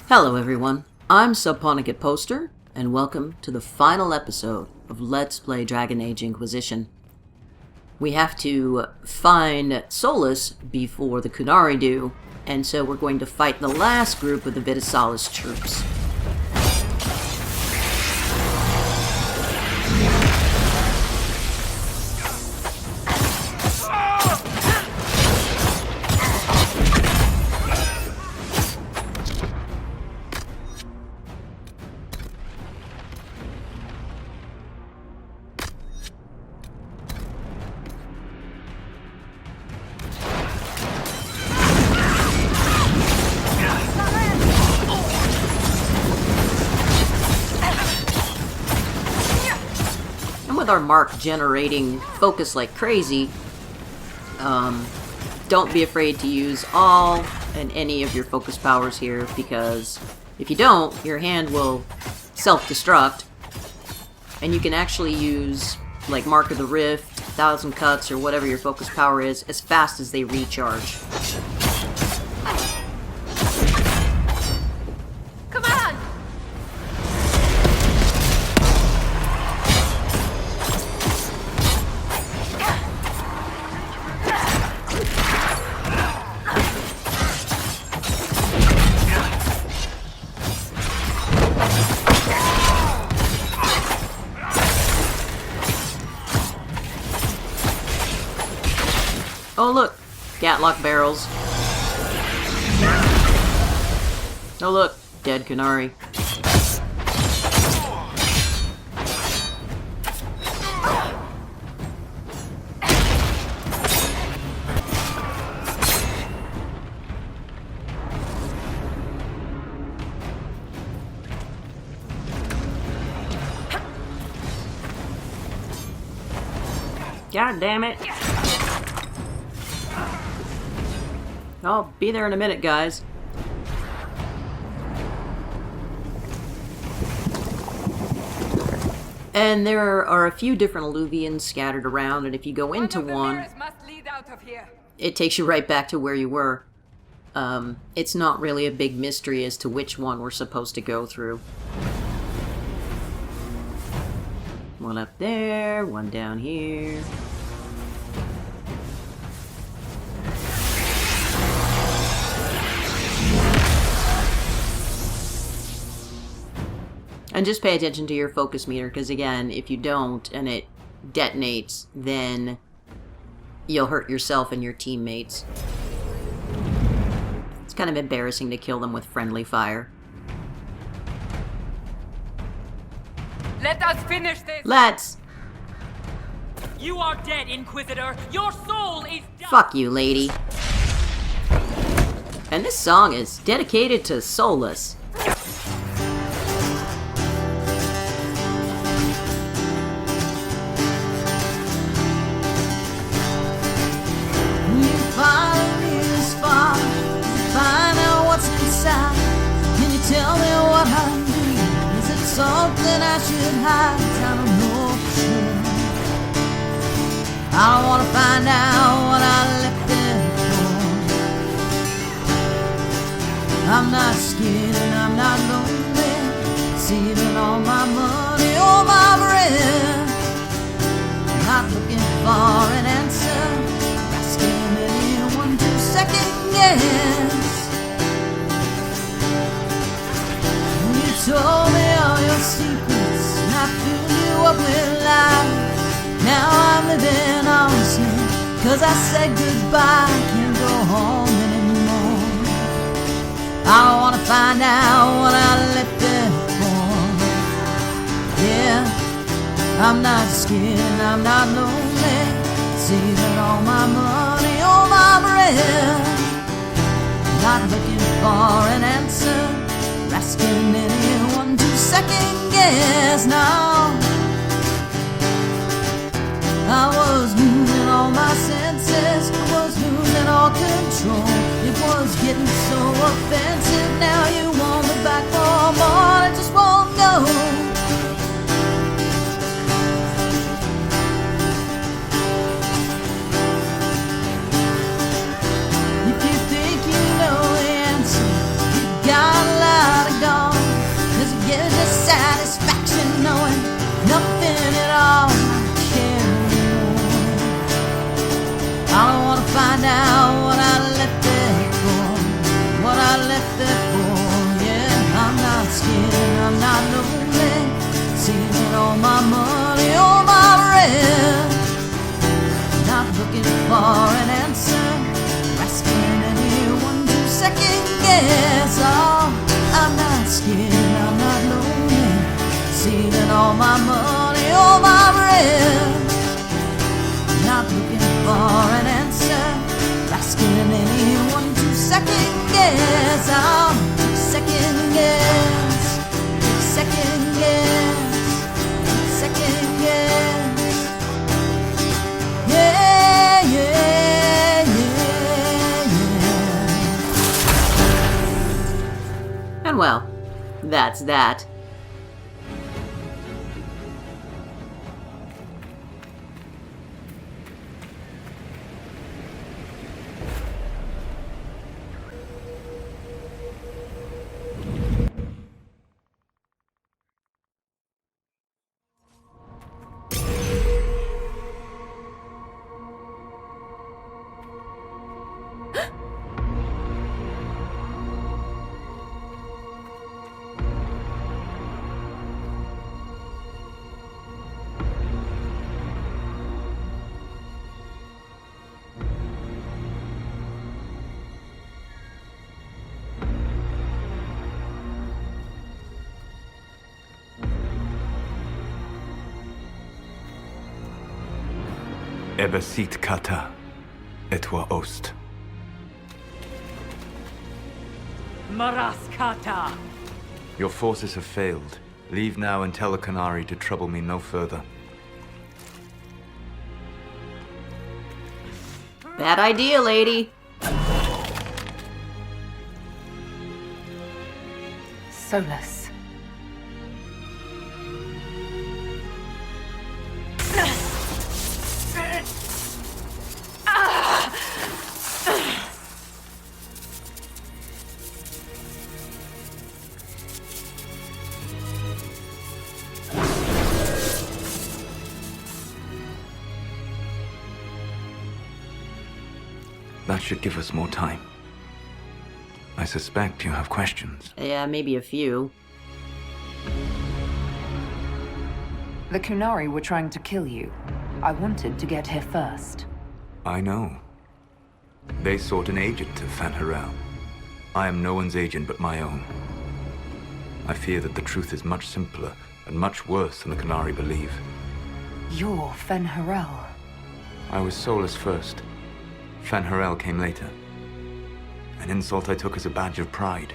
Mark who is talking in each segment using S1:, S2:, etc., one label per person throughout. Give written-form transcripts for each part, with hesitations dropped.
S1: Hello everyone, I'm Subponicate Poster, and welcome to the final episode of Let's Play Dragon Age Inquisition. We have to find Solas before the Qunari do, and so we're going to fight the last group of the Solas troops. With our mark generating focus like crazy, don't be afraid to use all and any of your focus powers here, because if you don't, your hand will self-destruct, and you can actually use like Mark of the Rift, 1,000 Cuts, or whatever your focus power is, as fast as they recharge. Oh look, Gatlock barrels. Oh look, dead Qunari. God damn it. I'll be there in a minute, guys. And there are a few different alluvions scattered around, and if you go into one, it takes you right back to where you were. It's not really a big mystery as to which one we're supposed to go through. One up there, one down here. And just pay attention to your focus meter, because again, if you don't and it detonates, then you'll hurt yourself and your teammates. It's kind of embarrassing to kill them with friendly fire.
S2: Let us finish this!
S1: Let's!
S2: You are dead, Inquisitor! Your soul is done!
S1: Fuck you, lady. And this song is dedicated to Solas.
S3: Can you tell me what I'm doing? Is it something I should hide? I don't know for sure. I don't want to find out what I left it for. I'm not scared and I'm not lonely, saving all my money, all my bread. I'm not looking for an answer, asking anyone to second guess. Told me all your secrets, and I filled you up with lies. Now I'm living on sin, 'cause I said goodbye, can't go home anymore. I don't wanna find out what I left it for. Yeah, I'm not scared, I'm not lonely, saving all my money, all my bread. Not looking for an answer, asking anyone to second guess now. I was losing all my senses, I was losing all control. It was getting so offensive, now you want me back for more, I just won't go. If you think you know the answer, you got a lot met that for. Yeah, I'm not scared, I'm not lonely. Saving all my money, all my rent. Not looking for an answer, asking anyone to second guess. Oh, I'm not scared, I'm not lonely. Saving all my money, all my rent. Not looking for an answer, asking anyone to second guess. Oh, second guess, second guess, second guess. Yeah, yeah, yeah, yeah.
S1: And well, that's that.
S4: Ebesit kata, etwa ost.
S2: Maraskata!
S4: Your forces have failed. Leave now and tell the Canary to trouble me no further.
S1: Bad idea, lady.
S5: Solas.
S4: That should give us more time. I suspect you have questions.
S1: Yeah, maybe a few.
S5: The Kunari were trying to kill you. I wanted to get here first.
S4: I know. They sought an agent to Fen'Harel. I am no one's agent but my own. I fear that the truth is much simpler and much worse than the Canary believe.
S5: You're Fen'Harel.
S4: I was Solas first. Fen'Harel came later. An insult I took as a badge of pride.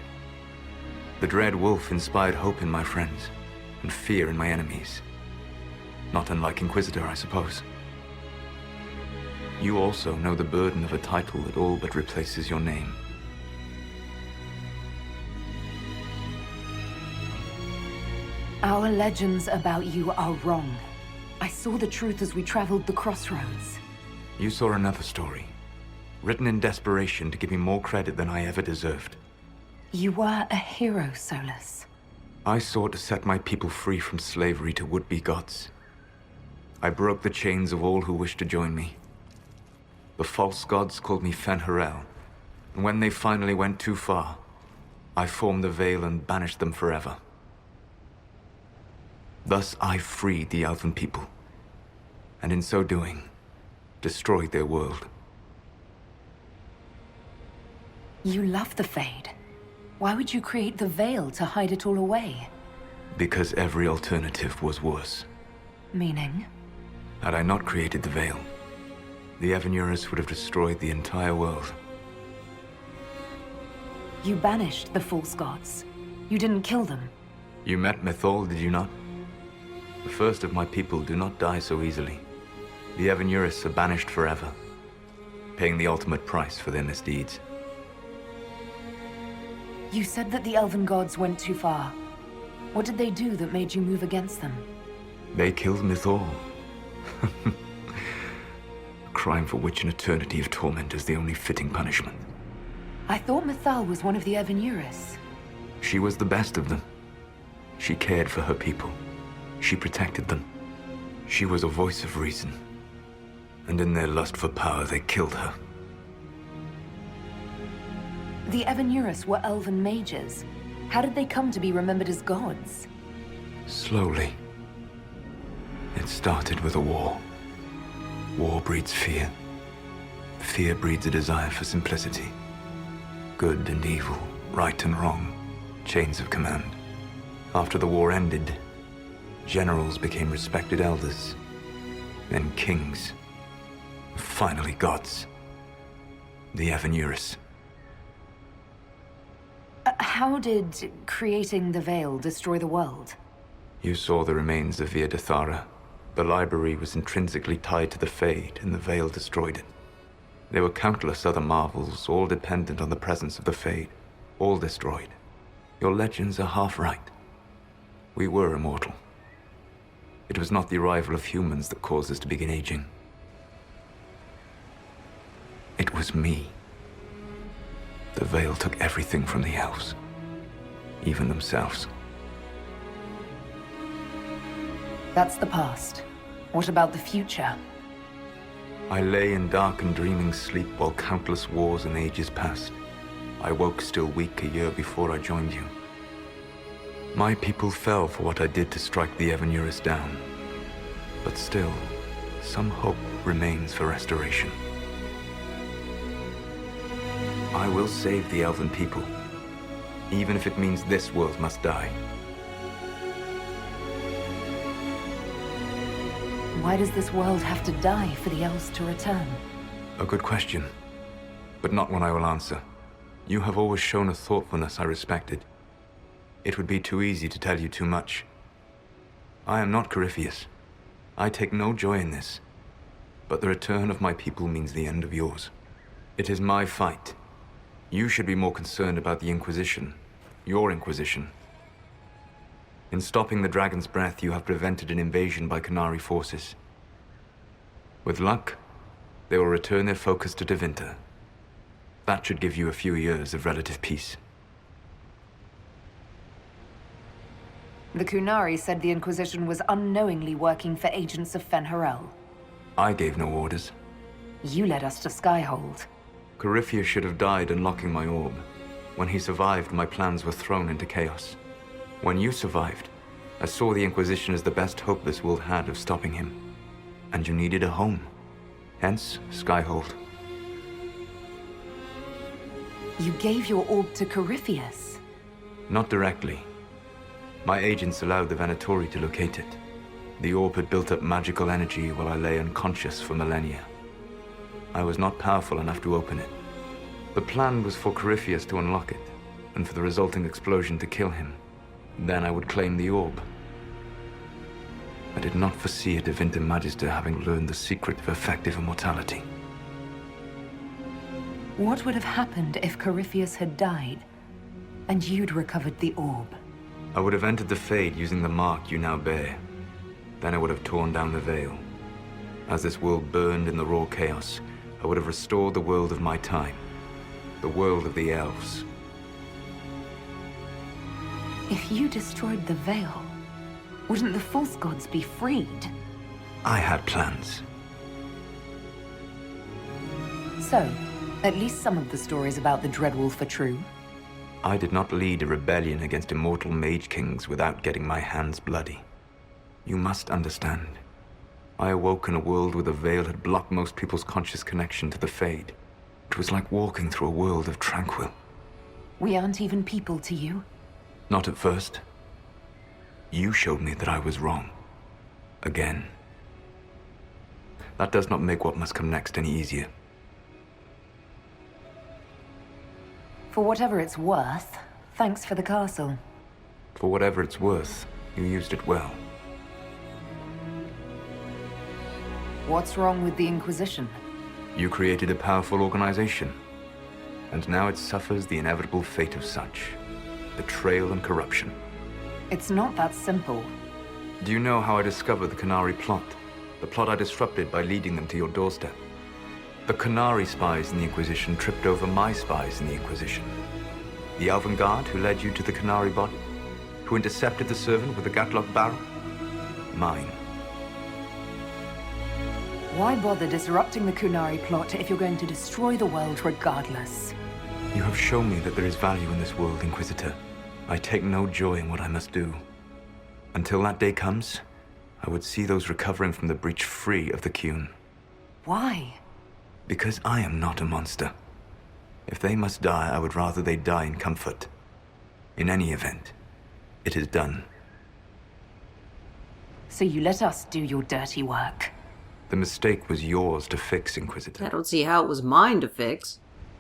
S4: The Dread Wolf inspired hope in my friends, and fear in my enemies. Not unlike Inquisitor, I suppose. You also know the burden of a title that all but replaces your name.
S5: Our legends about you are wrong. I saw the truth as we traveled the crossroads.
S4: You saw another story, written in desperation to give me more credit than I ever deserved.
S5: You were a hero, Solas.
S4: I sought to set my people free from slavery to would-be gods. I broke the chains of all who wished to join me. The false gods called me Fen'Harel, and when they finally went too far, I formed the Veil and banished them forever. Thus I freed the Elven people, and in so doing, destroyed their world.
S5: You love the Fade. Why would you create the Veil to hide it all away?
S4: Because every alternative was worse.
S5: Meaning?
S4: Had I not created the Veil, the Evanurus would have destroyed the entire world.
S5: You banished the false gods. You didn't kill them.
S4: You met Mythal, did you not? The first of my people do not die so easily. The Evanurus are banished forever, paying the ultimate price for their misdeeds.
S5: You said that the Elven gods went too far. What did they do that made you move against them?
S4: They killed Mythal. A crime for which an eternity of torment is the only fitting punishment.
S5: I thought Mythal was one of the Evanurus.
S4: She was the best of them. She cared for her people. She protected them. She was a voice of reason. And in their lust for power, they killed her.
S5: The Evenurus were elven mages. How did they come to be remembered as gods?
S4: Slowly. It started with a war. War breeds fear. Fear breeds a desire for simplicity. Good and evil, right and wrong, chains of command. After the war ended, generals became respected elders, then kings, finally gods. The Evenurus.
S5: How did creating the Veil destroy the world?
S4: You saw the remains of Via Dethara. The library was intrinsically tied to the Fade, and the Veil destroyed it. There were countless other marvels, all dependent on the presence of the Fade, all destroyed. Your legends are half right. We were immortal. It was not the arrival of humans that caused us to begin aging. It was me. The Veil took everything from the elves, even themselves.
S5: That's the past. What about the future?
S4: I lay in dark and dreaming sleep while countless wars and ages passed. I woke still weak a year before I joined you. My people fell for what I did to strike the Evenurus down. But still, some hope remains for restoration. I will save the elven people, even if it means this world must die.
S5: Why does this world have to die for the elves to return?
S4: A good question, but not one I will answer. You have always shown a thoughtfulness I respected. It would be too easy to tell you too much. I am not Corypheus. I take no joy in this, but the return of my people means the end of yours. It is my fight. You should be more concerned about the Inquisition, your Inquisition. In stopping the Dragon's Breath, you have prevented an invasion by Qunari forces. With luck, they will return their focus to Tevinter. That should give you a few years of relative peace.
S5: The Qunari said the Inquisition was unknowingly working for agents of Fen'Harel.
S4: I gave no orders.
S5: You led us to Skyhold.
S4: Corypheus should have died unlocking my orb. When he survived, my plans were thrown into chaos. When you survived, I saw the Inquisition as the best hope this world had of stopping him. And you needed a home. Hence, Skyhold.
S5: You gave your orb to Corypheus?
S4: Not directly. My agents allowed the Venatori to locate it. The orb had built up magical energy while I lay unconscious for millennia. I was not powerful enough to open it. The plan was for Corypheus to unlock it, and for the resulting explosion to kill him. Then I would claim the orb. I did not foresee a Tevinter Magister having learned the secret of effective immortality.
S5: What would have happened if Corypheus had died, and you'd recovered the orb?
S4: I would have entered the Fade using the mark you now bear. Then I would have torn down the Veil. As this world burned in the raw chaos, I would have restored the world of my time. The world of the elves.
S5: If you destroyed the Veil, wouldn't the false gods be freed?
S4: I had plans.
S5: So, at least some of the stories about the Dreadwolf are true.
S4: I did not lead a rebellion against immortal mage kings without getting my hands bloody. You must understand. I awoke in a world where the Veil had blocked most people's conscious connection to the Fade. It was like walking through a world of tranquil.
S5: We aren't even people to you?
S4: Not at first. You showed me that I was wrong. Again. That does not make what must come next any easier.
S5: For whatever it's worth, thanks for the castle.
S4: For whatever it's worth, you used it well.
S5: What's wrong with the Inquisition?
S4: You created a powerful organization, and now it suffers the inevitable fate of such. Betrayal and corruption.
S5: It's not that simple.
S4: Do you know how I discovered the Qunari plot? The plot I disrupted by leading them to your doorstep. The Qunari spies in the Inquisition tripped over my spies in the Inquisition. The Elven Guard who led you to the Qunari body? Who intercepted the servant with the Gatlock barrel? Mine.
S5: Why bother disrupting the Qunari plot if you're going to destroy the world regardless?
S4: You have shown me that there is value in this world, Inquisitor. I take no joy in what I must do. Until that day comes, I would see those recovering from the breach free of the Qun.
S5: Why?
S4: Because I am not a monster. If they must die, I would rather they die in comfort. In any event, it is done.
S5: So you let us do your dirty work.
S4: The mistake was yours to fix, Inquisitor.
S1: I don't see how it was mine to fix.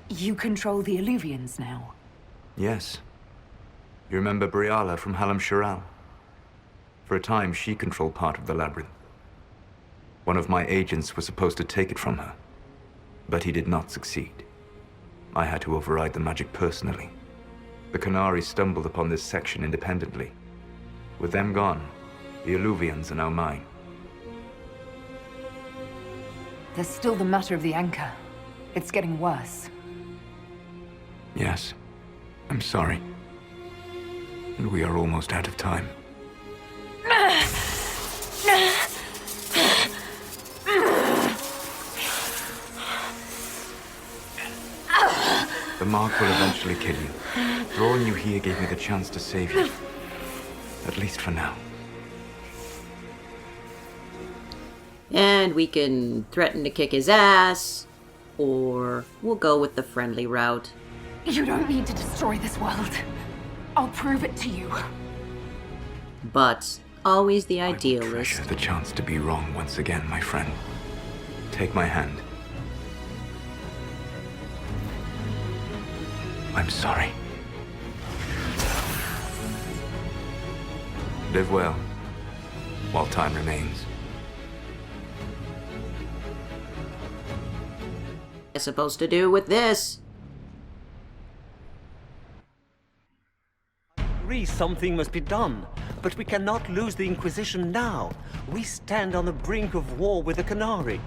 S5: You control the Illuvians now.
S4: Yes. You remember Briala from Halam-Sharal? For a time, she controlled part of the labyrinth. One of my agents was supposed to take it from her, but he did not succeed. I had to override the magic personally. The Qunari stumbled upon this section independently. With them gone, the Illuvians are now mine.
S5: There's still the matter of the anchor. It's getting worse.
S4: Yes, I'm sorry. And we are almost out of time. The mark will eventually kill you. Drawing you here gave me the chance to save you. At least for now.
S1: And we can threaten to kick his ass, or we'll go with the friendly route.
S5: You don't need to destroy this world. I'll prove it to you.
S1: But always the
S4: I will
S1: idealist.
S4: treasure the chance to be wrong once again, my friend. Take my hand. I'm sorry. Live well, while time remains.
S1: What am I supposed to do with this?
S6: Agree something must be done, but we cannot lose the Inquisition now. We stand on the brink of war with the Qunari.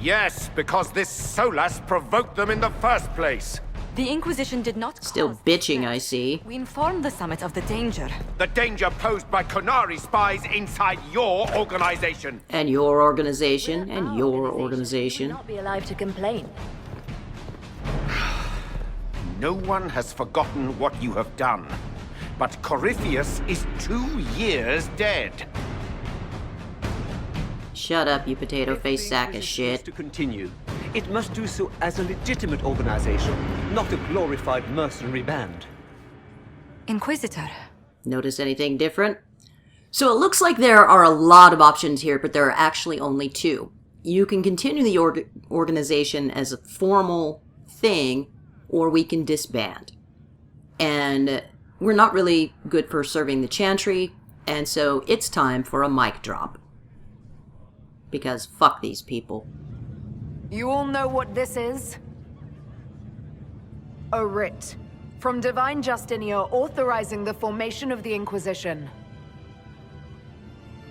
S7: Yes, because this Solas provoked them in the first place.
S8: The Inquisition did not
S1: Still
S8: cause
S1: bitching,
S8: this
S1: I see.
S8: We informed the Summit of the danger.
S7: The danger posed by Qunari spies inside your organization.
S1: And your organization, and your organization.
S9: Not be alive to complain.
S7: No one has forgotten what you have done. But Corypheus is 2 years dead.
S1: Shut up, you potato-faced sack of shit.
S6: To continue, it must do so as a legitimate organization, not a glorified mercenary band.
S8: Inquisitor.
S1: Notice anything different? So it looks like there are a lot of options here, but there are actually only two. You can continue the organization as a formal thing, or we can disband. And we're not really good for serving the Chantry, and so it's time for a mic drop. Because fuck these people.
S10: You all know what this is? A writ from Divine Justinia authorizing the formation of the Inquisition.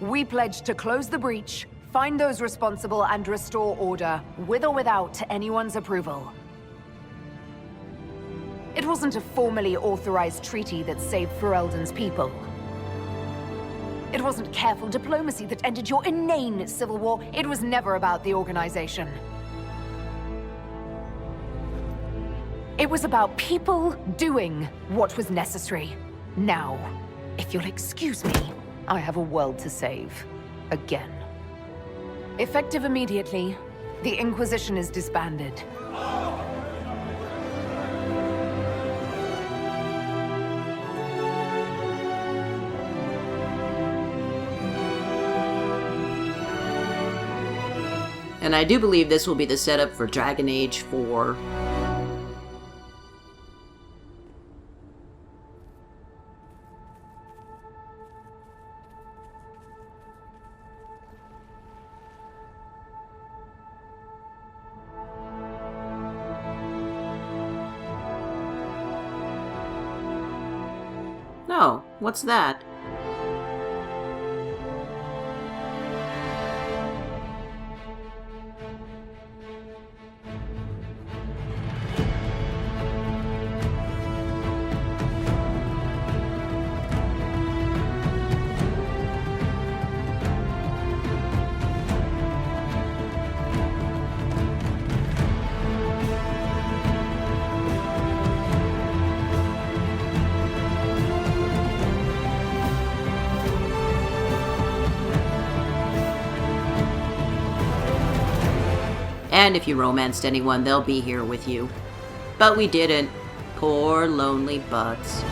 S10: We pledge to close the breach, find those responsible, and restore order, with or without anyone's approval. It wasn't a formally authorized treaty that saved Ferelden's people. It wasn't careful diplomacy that ended your inane civil war. It was never about the organization. It was about people doing what was necessary. Now, if you'll excuse me, I have a world to save. Again. Effective immediately, the Inquisition is disbanded.
S1: And I do believe this will be the setup for Dragon Age 4. No, what's that? And if you romanced anyone, they'll be here with you. But we didn't. Poor lonely butts.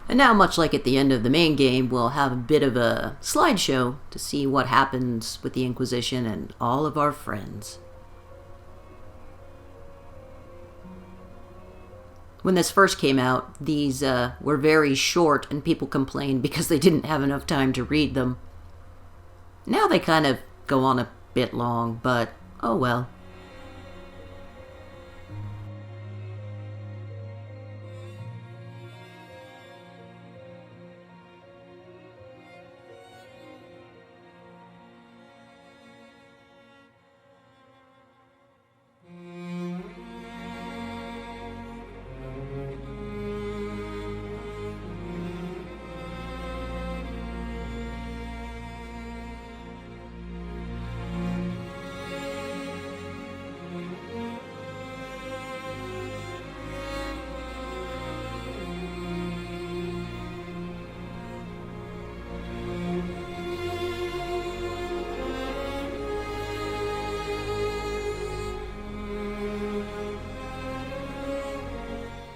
S1: And now, much like at the end of the main game, we'll have a bit of a slideshow to see what happens with the Inquisition and all of our friends. When this first came out, these were very short and people complained because they didn't have enough time to read them. Now they kind of go on a bit long, but oh well.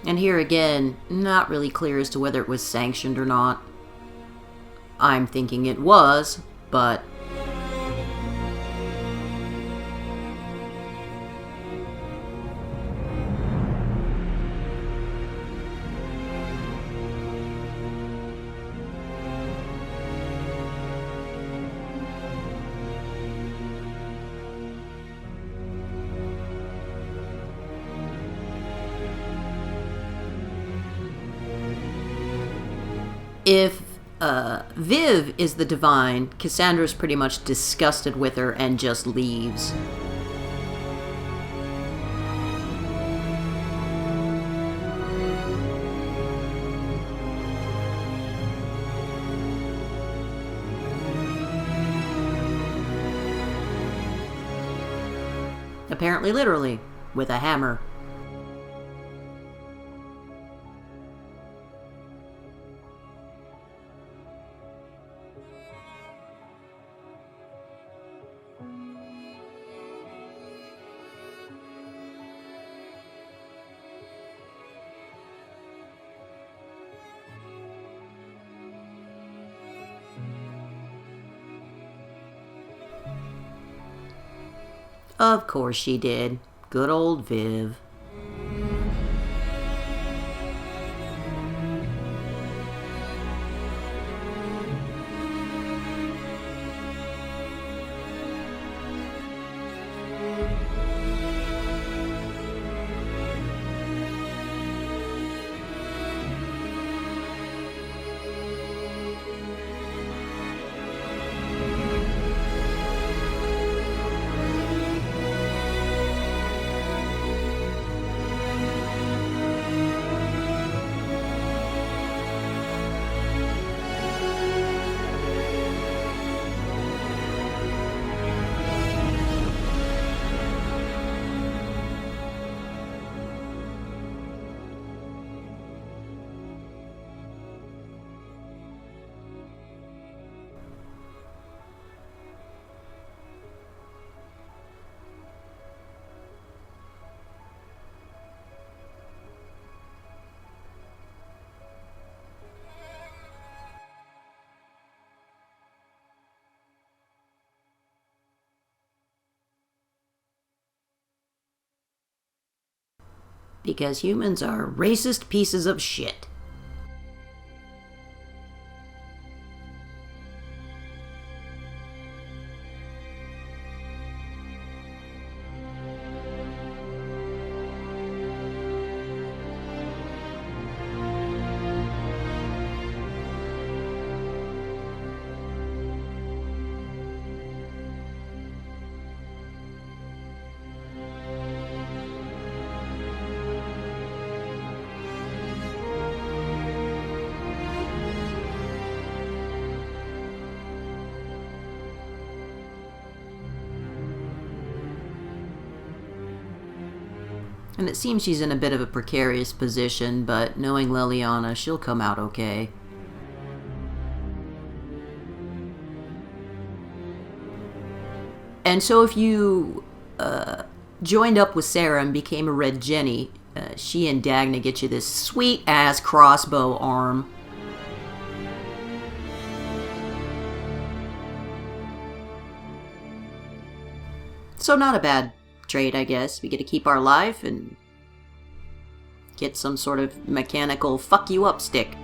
S1: And here again, not really clear as to whether it was sanctioned or not. I'm thinking it was, but... If Viv is the divine, Cassandra's pretty much disgusted with her and just leaves. Apparently literally, with a hammer. Of course she did. Good old Viv. Because humans are racist pieces of shit. And it seems she's in a bit of a precarious position, but knowing Liliana, she'll come out okay. And so if you joined up with Sarah and became a Red Jenny, she and Dagna get you this sweet-ass crossbow arm. So not a bad trade, I guess. We get to keep our life and get some sort of mechanical fuck-you-up stick.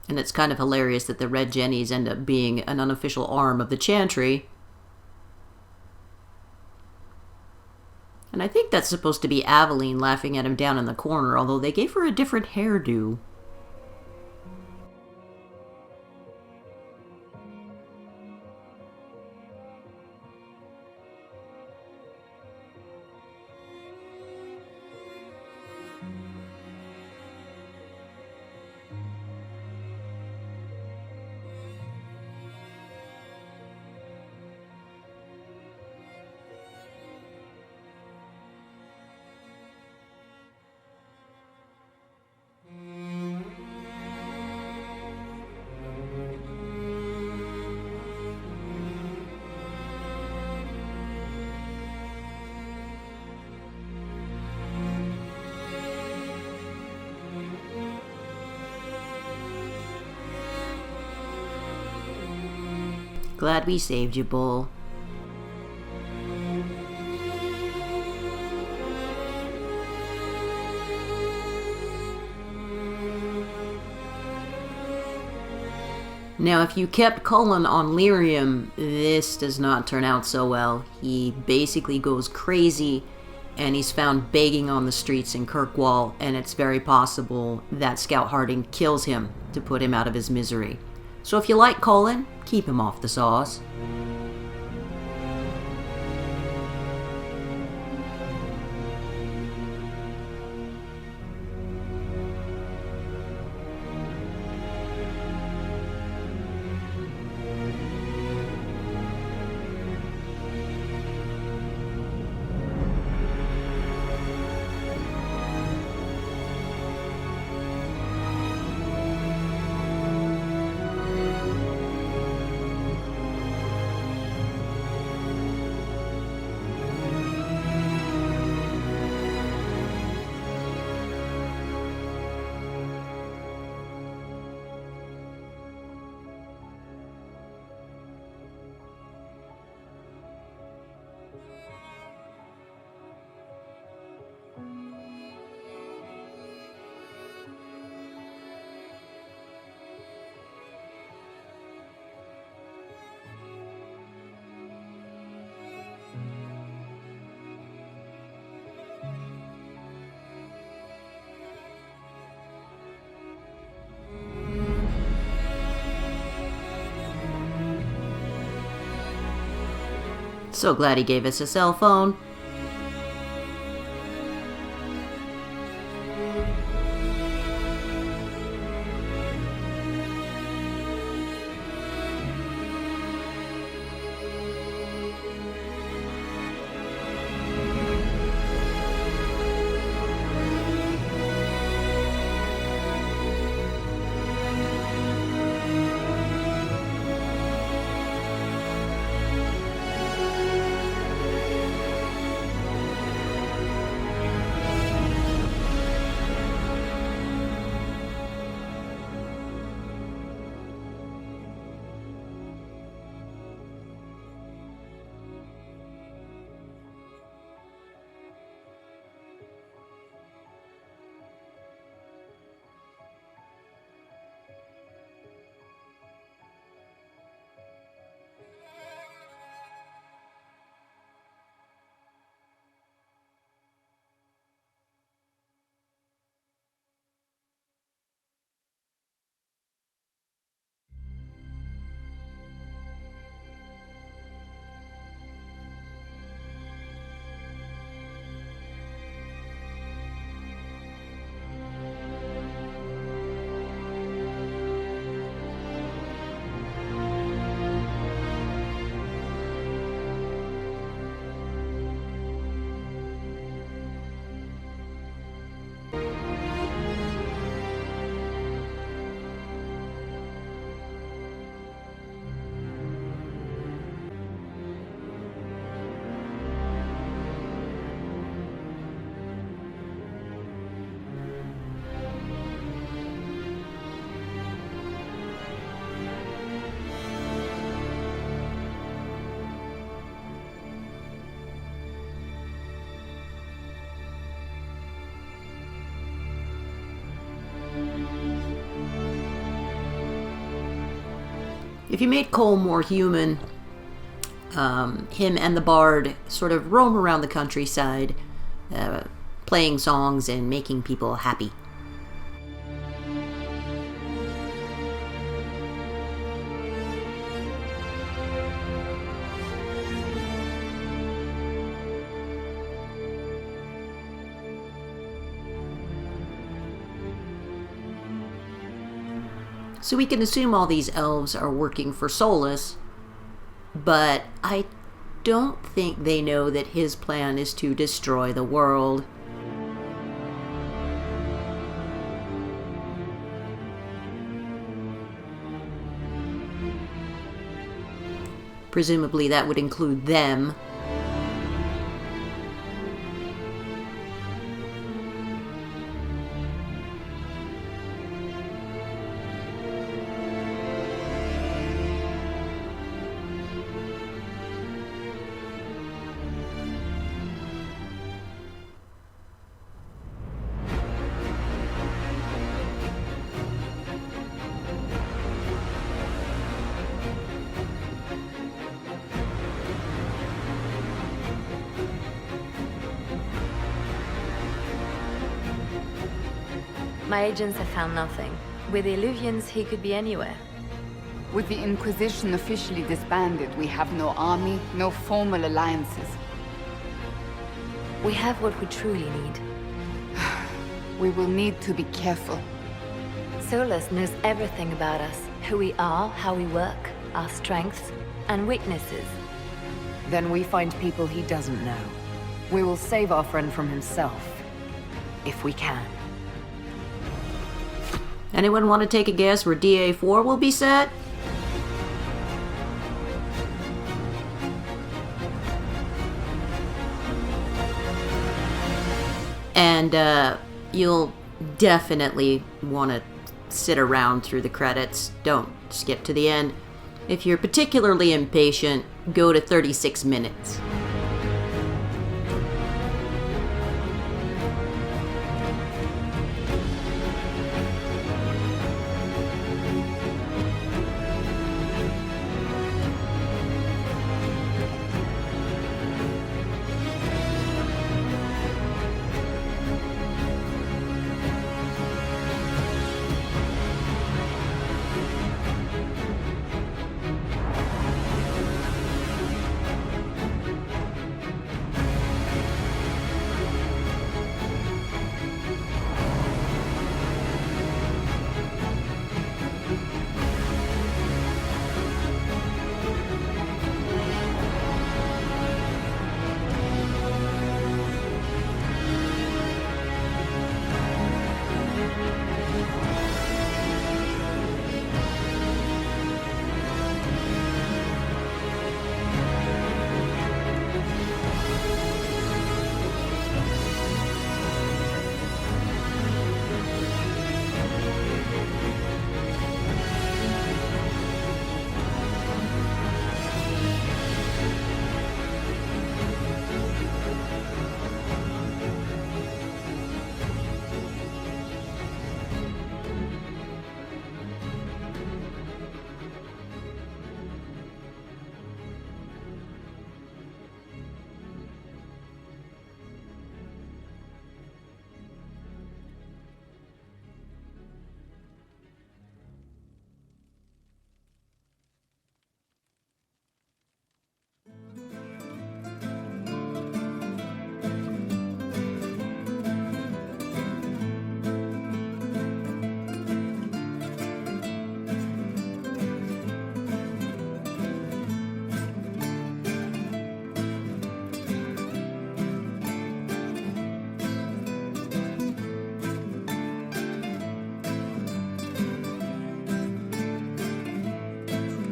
S1: And it's kind of hilarious that the Red Jennies end up being an unofficial arm of the Chantry. And I think that's supposed to be Aveline laughing at him down in the corner, although they gave her a different hairdo. Glad we saved you, Bull. Now, if you kept Cullen on lyrium, this does not turn out so well. He basically goes crazy, and he's found begging on the streets in Kirkwall, and it's very possible that Scout Harding kills him to put him out of his misery. So if you like Cullen, keep him off the sauce. So glad he gave us a cell phone. if you made Cole more human, him and the bard sort of roam around the countryside, playing songs and making people happy. So we can assume all these elves are working for Solas, but I don't think they know that his plan is to destroy the world. Presumably that would include them.
S9: My agents have found nothing. With the Illuvians, he could be anywhere.
S11: With the Inquisition officially disbanded, we have no army, no formal alliances.
S9: We have what we truly need.
S11: We will need to be careful.
S9: Solas knows everything about us. Who we are, how we work, our strengths and weaknesses.
S10: Then we find people he doesn't know. We will save our friend from himself. If we can.
S1: Anyone want to take a guess where DA4 will be set? And you'll definitely want to sit around through the credits. Don't skip to the end. If you're particularly impatient, go to 36 minutes.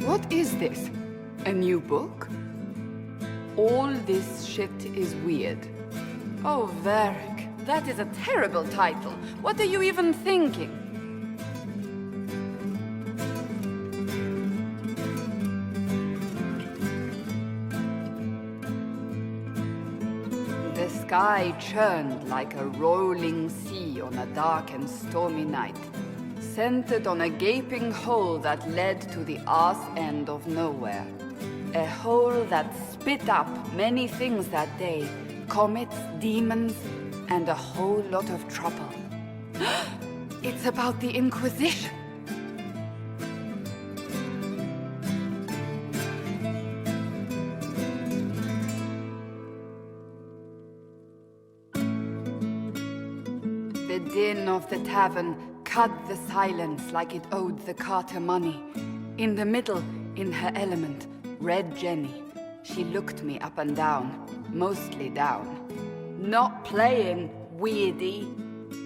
S11: What is this? A new book? All this shit is weird. Oh, Varric, that is a terrible title. What are you even thinking? The sky churned like a rolling sea on a dark and stormy night. centered on a gaping hole that led to the arse end of nowhere. A hole that spit up many things that day. Comets, demons, and a whole lot of trouble. It's about the Inquisition. The din of the tavern cut the silence like it owed the carter money. In the middle, in her element, Red Jenny. She looked me up and down, mostly down. "Not playing, weirdy,"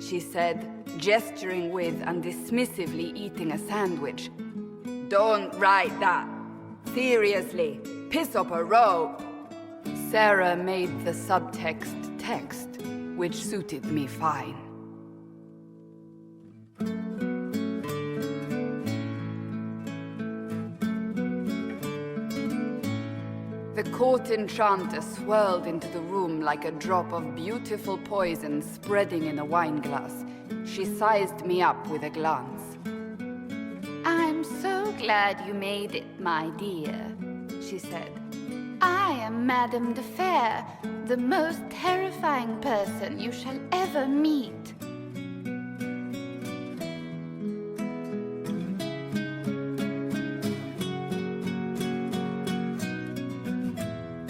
S11: she said, gesturing with and dismissively eating a sandwich. "Don't write that. Seriously, piss up a row." Sarah made the subtext text, which suited me fine. The court enchanter swirled into the room like a drop of beautiful poison spreading in a wineglass. She sized me up with a glance.
S12: "I'm so glad you made it, my dear," she said. "I am Madame de Fer, the most terrifying person you shall ever meet."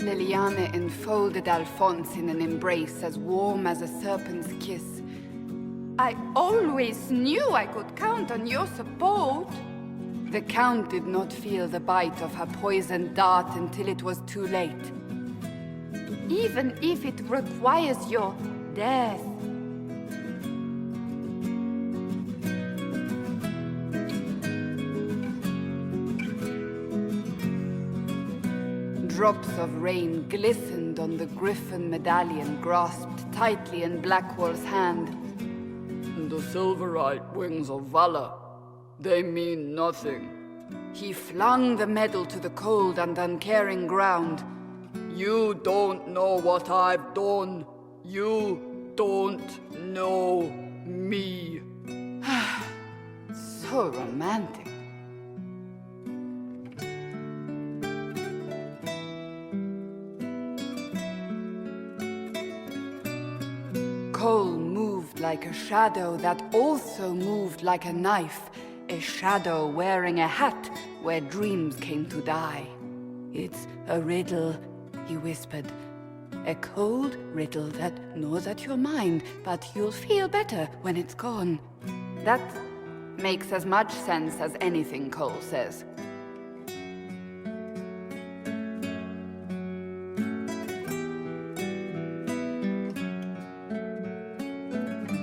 S11: Liliana enfolded Alphonse in an embrace as warm as a serpent's kiss.
S12: "I always knew I could count on your support."
S11: The Count did not feel the bite of her poisoned dart until it was too late.
S12: "Even if it requires your death."
S11: Drops of rain glistened on the griffin medallion grasped tightly in Blackwall's hand. "The silverite wings of valor, they mean nothing." He flung the medal to the cold and uncaring ground. "You don't know what I've done. You don't know me." So romantic. Cole moved like a shadow that also moved like a knife. A shadow wearing a hat where dreams came to die. "It's a riddle," he whispered. "A cold riddle that gnaws at your mind, but you'll feel better when it's gone." That makes as much sense as anything Cole says.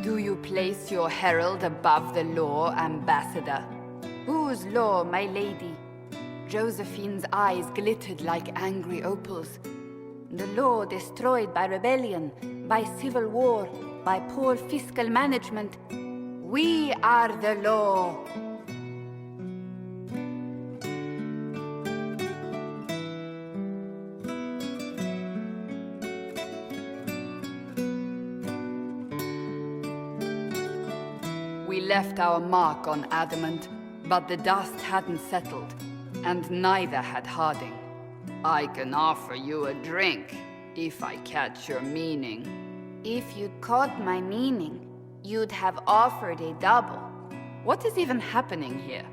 S11: "Do you place your herald above the law, Ambassador?"
S12: "Whose law, my lady?"
S11: Josephine's eyes glittered like angry opals.
S12: "The law destroyed by rebellion, by civil war, by poor fiscal management.
S11: We are the law." We left our mark on adamant, but the dust hadn't settled, and neither had Harding. "I can offer you a drink, if I catch your meaning."
S12: "If you'd caught my meaning, you'd have offered a double."
S11: What is even happening here?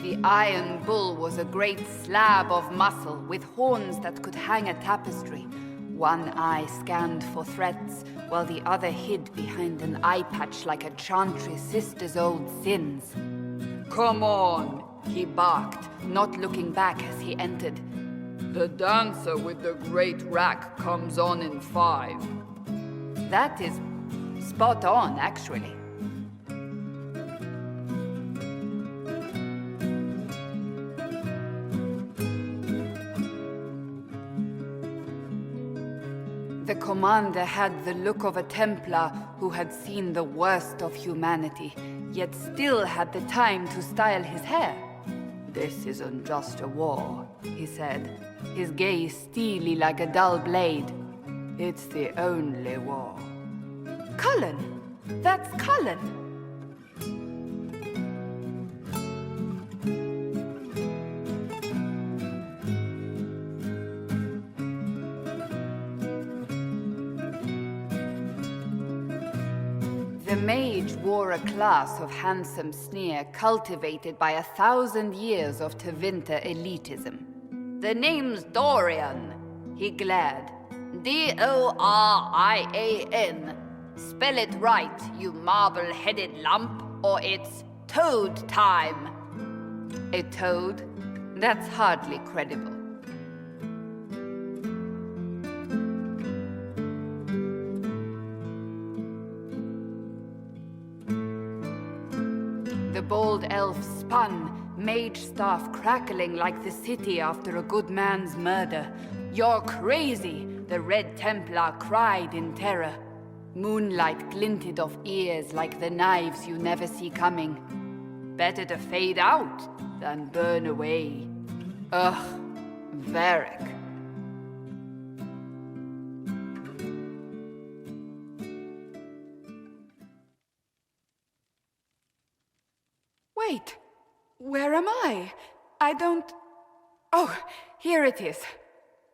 S11: The Iron Bull was a great slab of muscle with horns that could hang a tapestry. One eye scanned for threats, while the other hid behind an eye patch like a chantry sister's old sins. "Come on," he barked, not looking back as he entered. "The dancer with the great rack comes on in 5. That is spot on, actually. The commander had the look of a Templar who had seen the worst of humanity, yet still had the time to style his hair. This isn't just a war, he said, his gaze steely like a dull blade. It's the only war. Cullen! That's Cullen! The mage wore a class of handsome sneer cultivated by 1,000 years of Tevinter elitism. The name's Dorian, he glared. D-O-R-I-A-N. Spell it right, you marble-headed lump, or it's toad time. A toad? That's hardly credible. The bold elf spun, mage staff crackling like the city after a good man's murder. You're crazy, the Red Templar cried in terror. Moonlight glinted off ears like the knives you never see coming. Better to fade out than burn away. Ugh, Varric. Wait, where am I? I don't... Oh, here it is.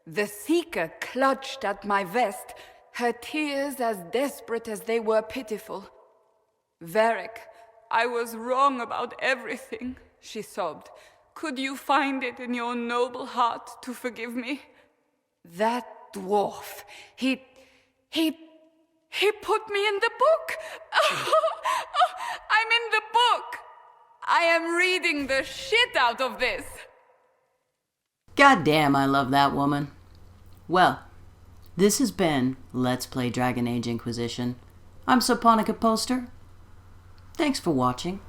S11: The Seeker clutched at my vest, her tears as desperate as they were pitiful. Varric, I was wrong about everything, she sobbed. Could you find it in your noble heart to forgive me? That dwarf, he put me in the book! I'm in the book! I am reading the shit out of this!
S1: God damn, I love that woman. Well, this has been Let's Play Dragon Age Inquisition. I'm Soponica Poster. Thanks for watching.